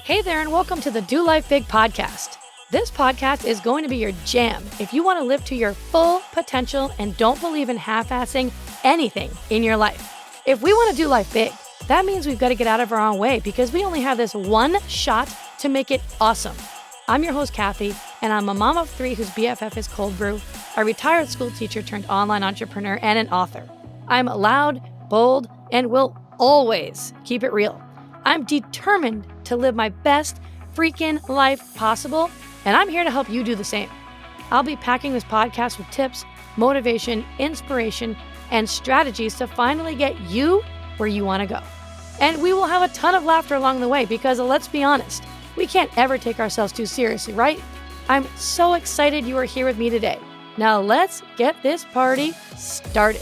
Hey there, and welcome to the Do Life Big podcast. This podcast is going to be your jam if you want to live to your full potential and don't believe in half-assing anything in your life. If we want to do life big, that means we've got to get out of our own way because we only have this one shot to make it awesome. I'm your host, Kathy, and I'm a mom of three whose BFF is cold brew, a retired school teacher turned online entrepreneur, and an author. I'm loud, bold, and will always keep it real. I'm determined to live my best freaking life possible, and I'm here to help you do the same. I'll be packing this podcast with tips, motivation, inspiration, and strategies to finally get you where you want to go. And we will have a ton of laughter along the way because, let's be honest, we can't ever take ourselves too seriously, right? I'm so excited you are here with me today. Now let's get this party started.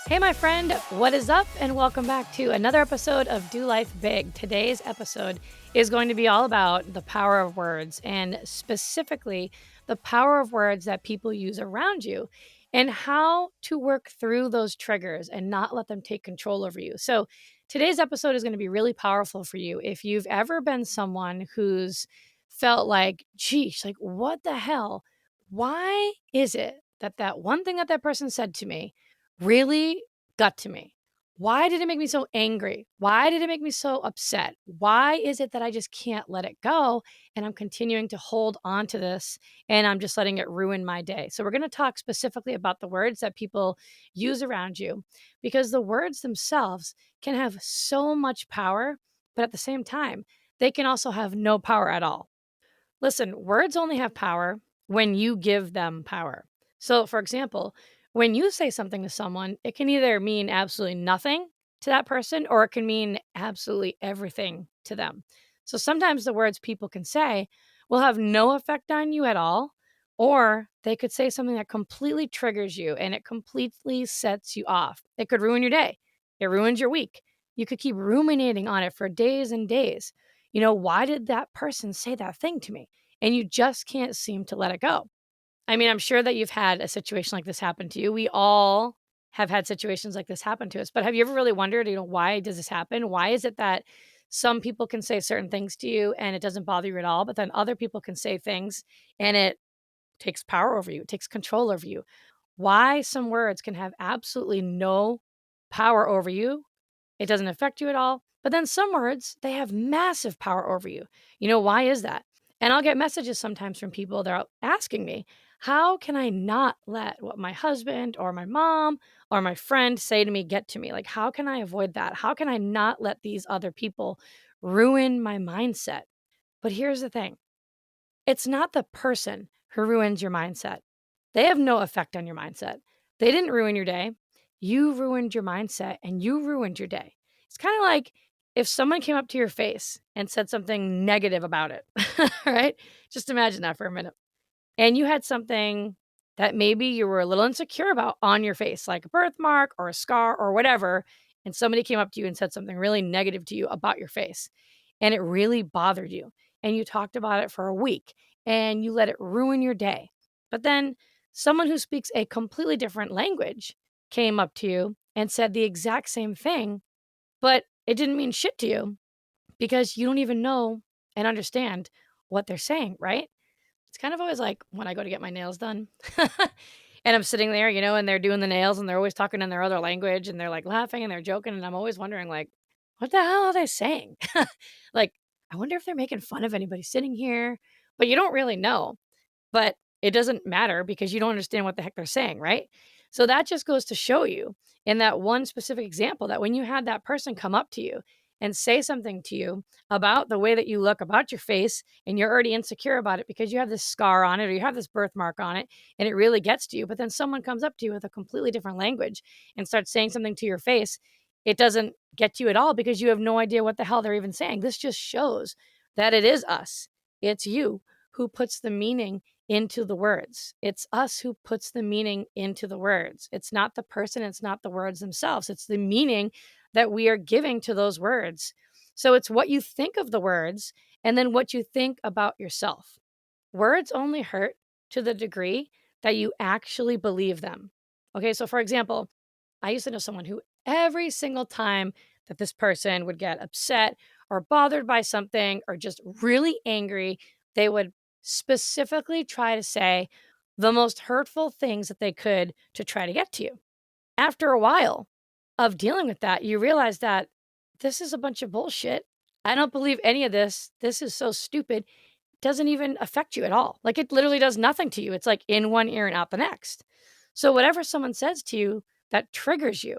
Hey, my friend, what is up? And welcome back to another episode of Do Life Big. Today's episode is going to be all about the power of words, and specifically the power of words that people use around you and how to work through those triggers and not let them take control over you. So today's episode is going to be really powerful for you if you've ever been someone who's felt like, geez, like what the hell? Why is it that one thing that person said to me really got to me? Why did it make me so angry? Why did it make me so upset? Why is it that I just can't let it go? And I'm continuing to hold on to this and I'm just letting it ruin my day. So, we're going to talk specifically about the words that people use around you because the words themselves can have so much power, but at the same time, they can also have no power at all. Listen, words only have power when you give them power. So, for example, when you say something to someone, it can either mean absolutely nothing to that person or it can mean absolutely everything to them. So sometimes the words people can say will have no effect on you at all, or they could say something that completely triggers you and it completely sets you off. It could ruin your day. It ruins your week. You could keep ruminating on it for days and days. Why did that person say that thing to me? And you just can't seem to let it go. I mean, I'm sure that you've had a situation like this happen to you. We all have had situations like this happen to us. But have you ever really wondered, why does this happen? Why is it that some people can say certain things to you and it doesn't bother you at all, but then other people can say things and it takes power over you, it takes control over you? Why some words can have absolutely no power over you, it doesn't affect you at all, but then some words, they have massive power over you. Why is that? And I'll get messages sometimes from people that are asking me, how can I not let what my husband or my mom or my friend say to me get to me? Like, how can I avoid that? How can I not let these other people ruin my mindset? But here's the thing, it's not the person who ruins your mindset. They have no effect on your mindset. They didn't ruin your day. You ruined your mindset and you ruined your day. It's kind of like if someone came up to your face and said something negative about it, right? Just imagine that for a minute. And you had something that maybe you were a little insecure about on your face, like a birthmark or a scar or whatever. And somebody came up to you and said something really negative to you about your face. And it really bothered you. And you talked about it for a week and you let it ruin your day. But then someone who speaks a completely different language came up to you and said the exact same thing, but it didn't mean shit to you because you don't even know and understand what they're saying, right? It's kind of always like when I go to get my nails done and I'm sitting there, and they're doing the nails and they're always talking in their other language and they're like laughing and they're joking. And I'm always wondering, like, what the hell are they saying? Like, I wonder if they're making fun of anybody sitting here, but you don't really know. But it doesn't matter because you don't understand what the heck they're saying, right? So that just goes to show you in that one specific example that when you had that person come up to you and say something to you about the way that you look, about your face, and you're already insecure about it because you have this scar on it or you have this birthmark on it, and it really gets to you. But then someone comes up to you with a completely different language and starts saying something to your face, it doesn't get you at all because you have no idea what the hell they're even saying. This just shows that it is us. It's you who puts the meaning into the words. It's us who puts the meaning into the words. It's not the person, it's not the words themselves. It's the meaning that we are giving to those words. So it's what you think of the words and then what you think about yourself. Words only hurt to the degree that you actually believe them. Okay, so for example, I used to know someone who every single time that this person would get upset or bothered by something or just really angry, they would specifically try to say the most hurtful things that they could to try to get to you. After a while of dealing with that, you realize that this is a bunch of bullshit. I don't believe any of this. This is so stupid. Doesn't even affect you at all. Like, it literally does nothing to you. It's like in one ear and out the next. So whatever someone says to you that triggers you,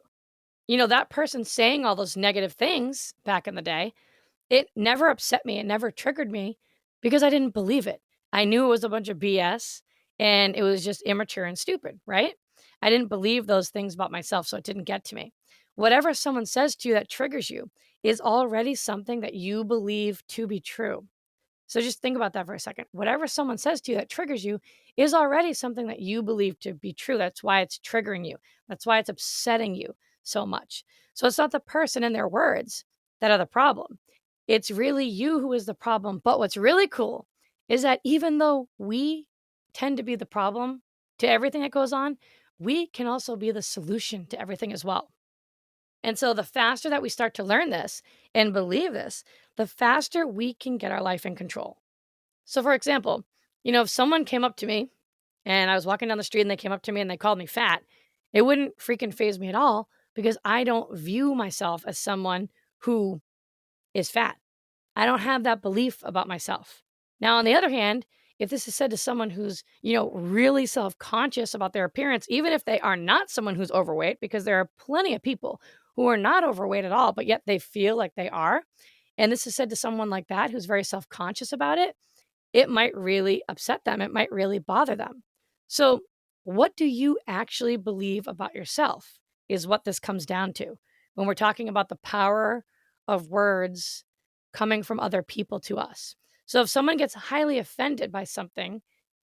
that person saying all those negative things back in the day, it never upset me, it never triggered me because I didn't believe it. I knew it was a bunch of BS and it was just immature and stupid, right? I didn't believe those things about myself, so it didn't get to me. Whatever someone says to you that triggers you is already something that you believe to be true. So just think about that for a second. Whatever someone says to you that triggers you is already something that you believe to be true. That's why it's triggering you. That's why it's upsetting you so much. So it's not the person and their words that are the problem. It's really you who is the problem. But what's really cool is that even though we tend to be the problem to everything that goes on, we can also be the solution to everything as well. And so the faster that we start to learn this and believe this, the faster we can get our life in control. So, for example, if someone came up to me and I was walking down the street and they came up to me and they called me fat, it wouldn't freaking phase me at all because I don't view myself as someone who is fat. I don't have that belief about myself. Now, on the other hand, if this is said to someone who's, really self conscious about their appearance, even if they are not someone who's overweight, because there are plenty of people who are not overweight at all, but yet they feel like they are. And this is said to someone like that who's very self conscious about it, it might really upset them. It might really bother them. So, what do you actually believe about yourself is what this comes down to when we're talking about the power of words coming from other people to us. So, if someone gets highly offended by something,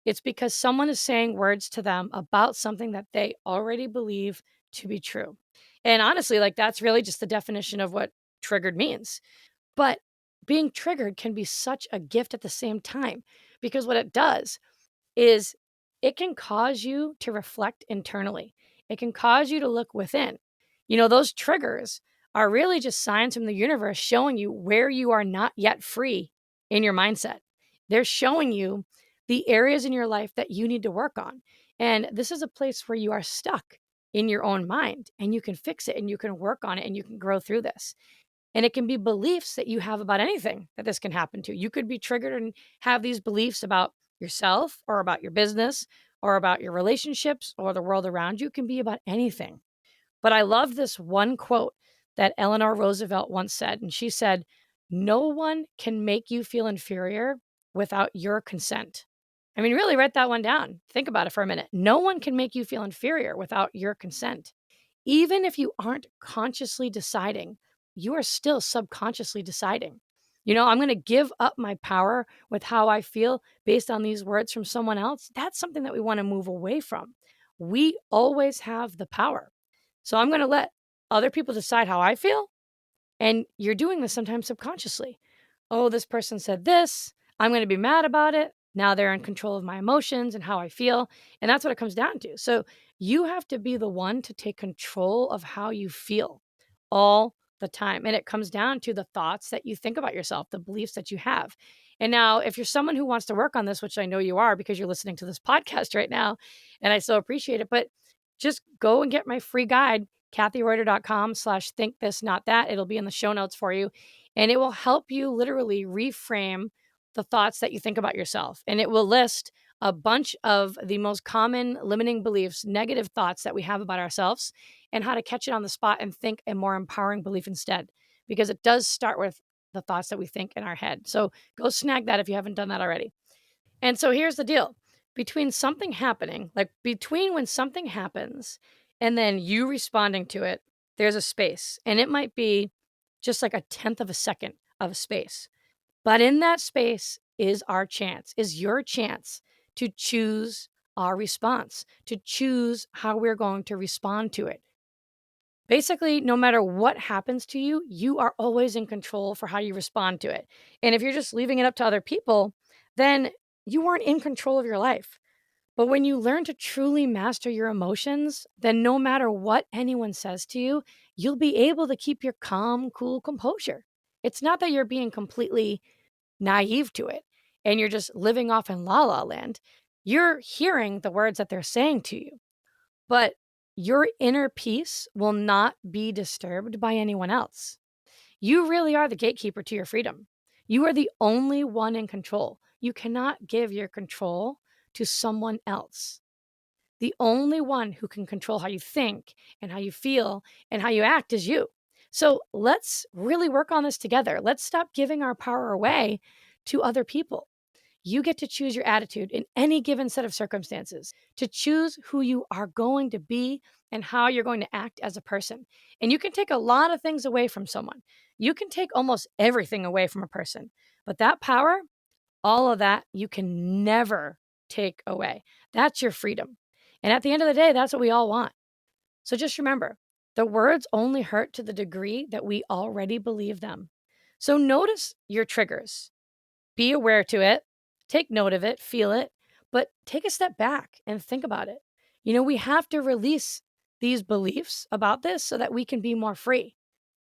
it's because someone is saying words to them about something that they already believe to be true. And honestly, like that's really just the definition of what triggered means. But being triggered can be such a gift at the same time because what it does is it can cause you to reflect internally. It can cause you to look within. Those triggers are really just signs from the universe showing you where you are not yet free in your mindset. They're showing you the areas in your life that you need to work on. And this is a place where you are stuck in your own mind and you can fix it and you can work on it and you can grow through this. And it can be beliefs that you have about anything that this can happen to. You could be triggered and have these beliefs about yourself or about your business or about your relationships or the world around you. It can be about anything. But I love this one quote that Eleanor Roosevelt once said. And she said, "No one can make you feel inferior without your consent." I mean, really write that one down. Think about it for a minute. No one can make you feel inferior without your consent. Even if you aren't consciously deciding, you are still subconsciously deciding. I'm going to give up my power with how I feel based on these words from someone else. That's something that we want to move away from. We always have the power. So I'm going to let other people decide how I feel. And you're doing this sometimes subconsciously. Oh, this person said this. I'm going to be mad about it. Now they're in control of my emotions and how I feel. And that's what it comes down to. So you have to be the one to take control of how you feel all the time. And it comes down to the thoughts that you think about yourself, the beliefs that you have. And now, if you're someone who wants to work on this, which I know you are because you're listening to this podcast right now, and I so appreciate it, but just go and get my free guide, kathyreuter.com/think this, not that. It'll be in the show notes for you. And it will help you literally reframe the thoughts that you think about yourself. And it will list a bunch of the most common limiting beliefs, negative thoughts that we have about ourselves, and how to catch it on the spot and think a more empowering belief instead. Because it does start with the thoughts that we think in our head. So go snag that if you haven't done that already. And so here's the deal between something happening, like between when something happens and then you responding to it, there's a space. And it might be just like a tenth of a second of a space. But in that space is our chance, is your chance to choose our response, to choose how we're going to respond to it. Basically, no matter what happens to you, you are always in control for how you respond to it. And if you're just leaving it up to other people, then you weren't in control of your life. But when you learn to truly master your emotions, then no matter what anyone says to you, you'll be able to keep your calm, cool composure. It's not that you're being completely naive to it and you're just living off in la la land. You're hearing the words that they're saying to you, but your inner peace will not be disturbed by anyone else. You really are the gatekeeper to your freedom. You are the only one in control. You cannot give your control to someone else. The only one who can control how you think and how you feel and how you act is you. So let's really work on this together. Let's stop giving our power away to other people. You get to choose your attitude in any given set of circumstances, to choose who you are going to be and how you're going to act as a person. And you can take a lot of things away from someone. You can take almost everything away from a person. But that power, all of that, you can never take away. That's your freedom. And at the end of the day, that's what we all want. So just remember, the words only hurt to the degree that we already believe them. So notice your triggers. Be aware to it, take note of it, feel it, but take a step back and think about it. We have to release these beliefs about this so that we can be more free.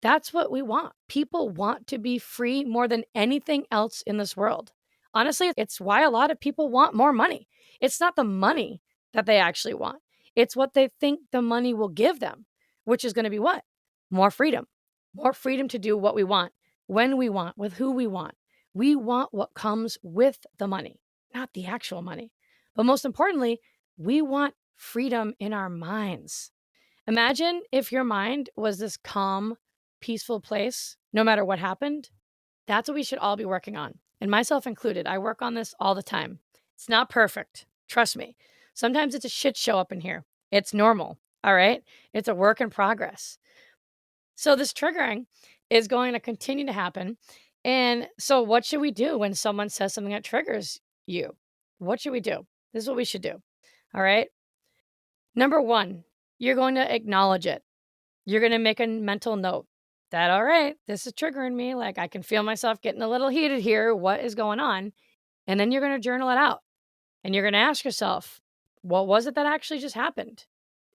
That's what we want. People want to be free more than anything else in this world. Honestly, it's why a lot of people want more money. It's not the money that they actually want. It's what they think the money will give them, which is going to be what? More freedom. More freedom to do what we want, when we want, with who we want. We want what comes with the money, not the actual money. But most importantly, we want freedom in our minds. Imagine if your mind was this calm, peaceful place, no matter what happened. That's what we should all be working on. And myself included, I work on this all the time. It's not perfect. Trust me. Sometimes it's a shit show up in here. It's normal. All right. It's a work in progress. So this triggering is going to continue to happen. And so what should we do when someone says something that triggers you? What should we do? This is what we should do. All right. Number one, you're going to acknowledge it. You're going to make a mental note that, all right, this is triggering me. Like I can feel myself getting a little heated here. What is going on? And then you're going to journal it out and you're going to ask yourself, what was it that actually just happened?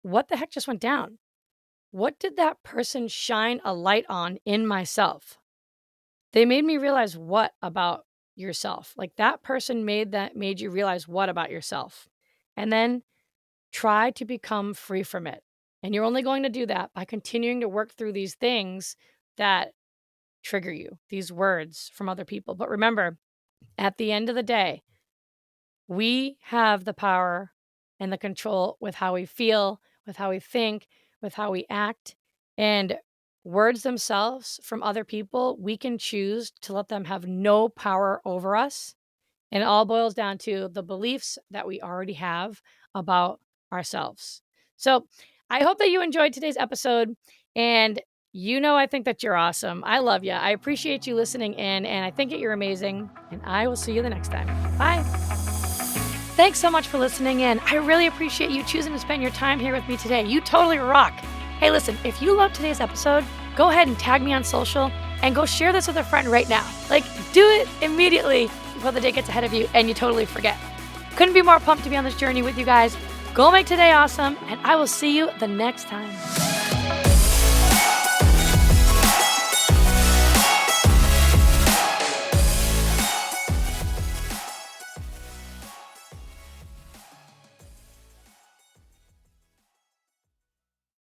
What the heck just went down? What did that person shine a light on in myself? They made me realize what about yourself? Like that person made you realize what about yourself? And then try to become free from it. And you're only going to do that by continuing to work through these things that trigger you, these words from other people. But remember, at the end of the day, we have the power and the control with how we feel, with how we think, with how we act. And words themselves from other people, we can choose to let them have no power over us. And it all boils down to the beliefs that we already have about ourselves. So I hope that you enjoyed today's episode. And I think that you're awesome. I love you. I appreciate you listening in, and I think that you're amazing. And I will see you the next time. Bye. Thanks so much for listening in. I really appreciate you choosing to spend your time here with me today. You totally rock. Hey, listen, if you loved today's episode, go ahead and tag me on social and go share this with a friend right now. Like, do it immediately before the day gets ahead of you and you totally forget. Couldn't be more pumped to be on this journey with you guys. Go make today awesome, and I will see you the next time.